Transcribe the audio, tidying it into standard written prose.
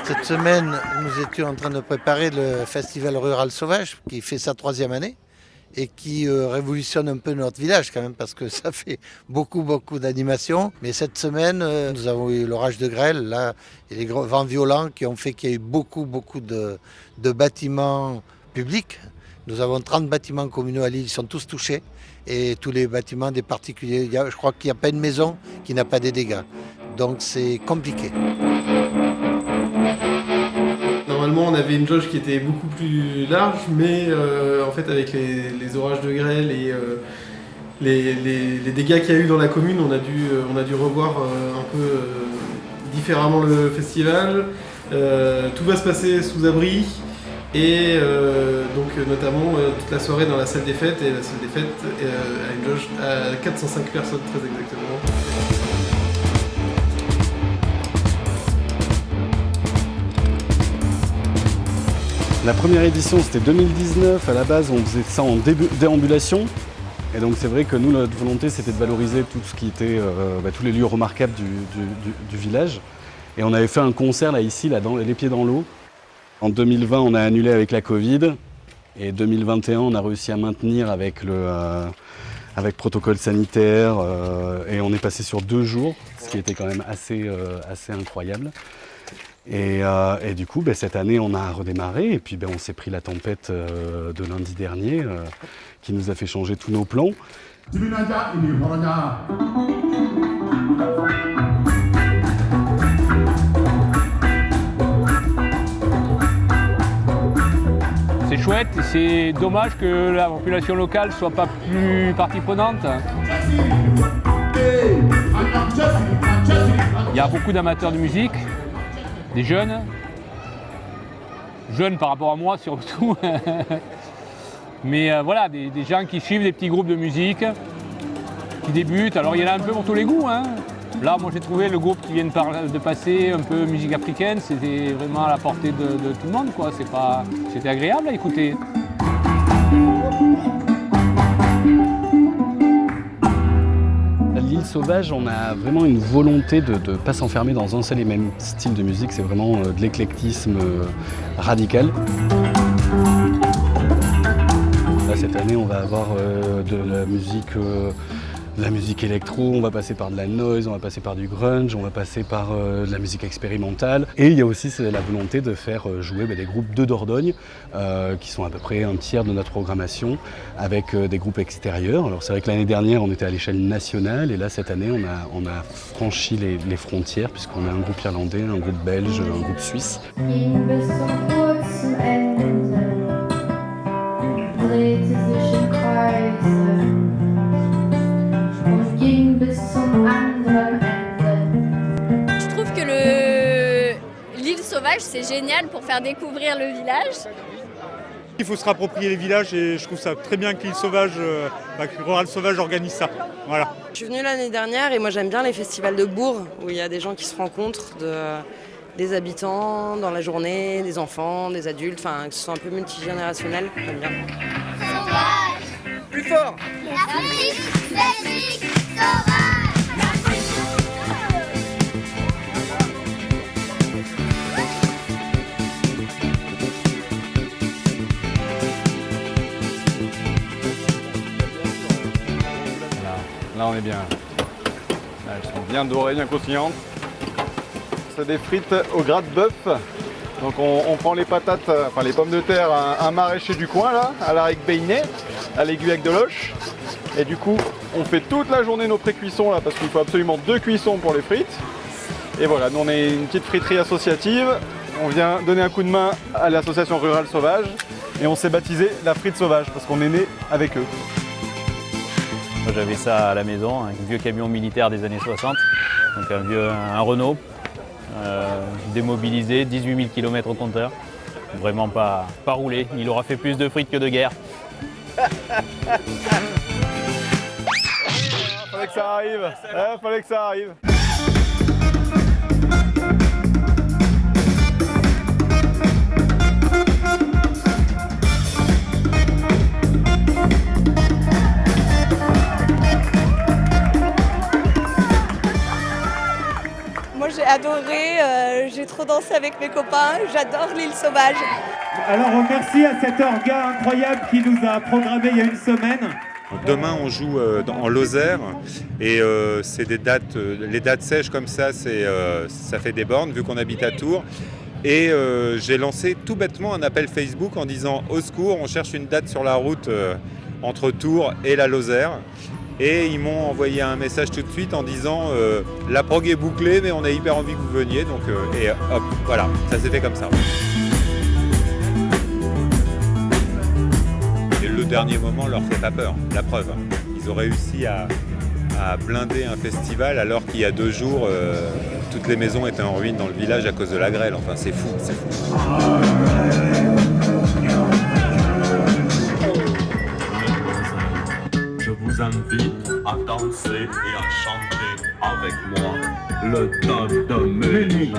Cette semaine, nous étions en train de préparer le Festival Rural Sauvage qui fait sa 3e année et qui révolutionne un peu notre village quand même parce que ça fait beaucoup d'animations. Mais cette semaine, nous avons eu l'orage de grêle là, et les gros vents violents qui ont fait qu'il y a eu beaucoup de bâtiments publics. Nous avons 30 bâtiments communaux à Lille, ils sont tous touchés et tous les bâtiments des particuliers. Je crois qu'il n'y a pas une maison qui n'a pas des dégâts. Donc c'est compliqué. Normalement, on avait une jauge qui était beaucoup plus large, mais en fait, avec les orages de grêle et les dégâts qu'il y a eu dans la commune, on a dû revoir un peu différemment le festival. Tout va se passer sous abri et donc notamment toute la soirée dans la salle des fêtes. Et la salle des fêtes a une jauge à 405 personnes très exactement. La première édition c'était 2019, à la base on faisait ça en déambulation. Et donc c'est vrai que nous, notre volonté c'était de valoriser tout ce qui était, tous les lieux remarquables du village. Et on avait fait un concert là ici, les pieds dans l'eau. En 2020 on a annulé avec la Covid. Et 2021 on a réussi à maintenir avec protocole sanitaire. Et on est passé sur 2 jours, ce qui était quand même assez incroyable. Et du coup, cette année, on a redémarré et puis on s'est pris la tempête de lundi dernier qui nous a fait changer tous nos plans. C'est chouette et c'est dommage que la population locale ne soit pas plus partie prenante. Il y a beaucoup d'amateurs de musique. Des jeunes par rapport à moi surtout, mais voilà, des gens qui suivent des petits groupes de musique, qui débutent. Alors il y en a un peu pour tous les goûts. Là, moi j'ai trouvé le groupe qui vient de passer un peu musique africaine, c'était vraiment à la portée de tout le monde, quoi. C'était agréable à écouter. L'île Sauvage, on a vraiment une volonté de ne pas s'enfermer dans un seul et même style de musique, c'est vraiment de l'éclectisme radical. Là, cette année, on va avoir de la musique électro, on va passer par de la noise, on va passer par du grunge, on va passer par de la musique expérimentale. Et il y a aussi la volonté de faire jouer des groupes de Dordogne, qui sont à peu près un tiers de notre programmation, avec des groupes extérieurs. Alors c'est vrai que l'année dernière, on était à l'échelle nationale, et là, cette année, on a franchi les frontières, puisqu'on a un groupe irlandais, un groupe belge, un groupe suisse. Je trouve que l'île sauvage, c'est génial pour faire découvrir le village. Il faut se rapproprier les villages et je trouve ça très bien que l'île sauvage, que Rural Sauvage organise ça. Voilà. Je suis venue l'année dernière et moi j'aime bien les festivals de bourg où il y a des gens qui se rencontrent, des habitants dans la journée, des enfants, des adultes, que ce soit un peu multigénérationnel, j'aime bien. Sauvage. Plus fort. L'Afrique, Belgique, sauvage. Là on est bien. Là, elles sont bien dorées, bien croustillantes. C'est des frites au gras de bœuf. Donc on prend les patates, les pommes de terre, un maraîcher du coin là, à l'arrique beiné, à l'aiguille avec de l'oche. Et du coup, on fait toute la journée nos pré-cuissons là, parce qu'il faut absolument 2 cuissons pour les frites. Et voilà, nous on est une petite friterie associative. On vient donner un coup de main à l'association Rural Sauvage. Et on s'est baptisé la frite sauvage, parce qu'on est né avec eux. J'avais ça à la maison, un vieux camion militaire des années 60, donc un Renault, démobilisé, 18 000 km au compteur. Vraiment pas roulé, il aura fait plus de frites que de guerre. Fallait que ça arrive, fallait que ça arrive. Moi j'ai adoré, j'ai trop dansé avec mes copains, j'adore l'île sauvage. Alors merci à cet orga incroyable qui nous a programmé il y a une semaine. Demain on joue en Lozère et c'est des dates, les dates sèches comme ça, ça fait des bornes vu qu'on habite à Tours. Et j'ai lancé tout bêtement un appel Facebook en disant au secours, on cherche une date sur la route entre Tours et la Lozère. Et ils m'ont envoyé un message tout de suite en disant la prog est bouclée mais on a hyper envie que vous veniez. Donc, et hop, voilà, ça s'est fait comme ça. Et le dernier moment leur fait pas peur, la preuve. Ils ont réussi à blinder un festival alors qu'il y a 2 jours, toutes les maisons étaient en ruine dans le village à cause de la grêle. Enfin, c'est fou, c'est fou. Je vous invite à danser et à chanter avec moi le top de Mélie.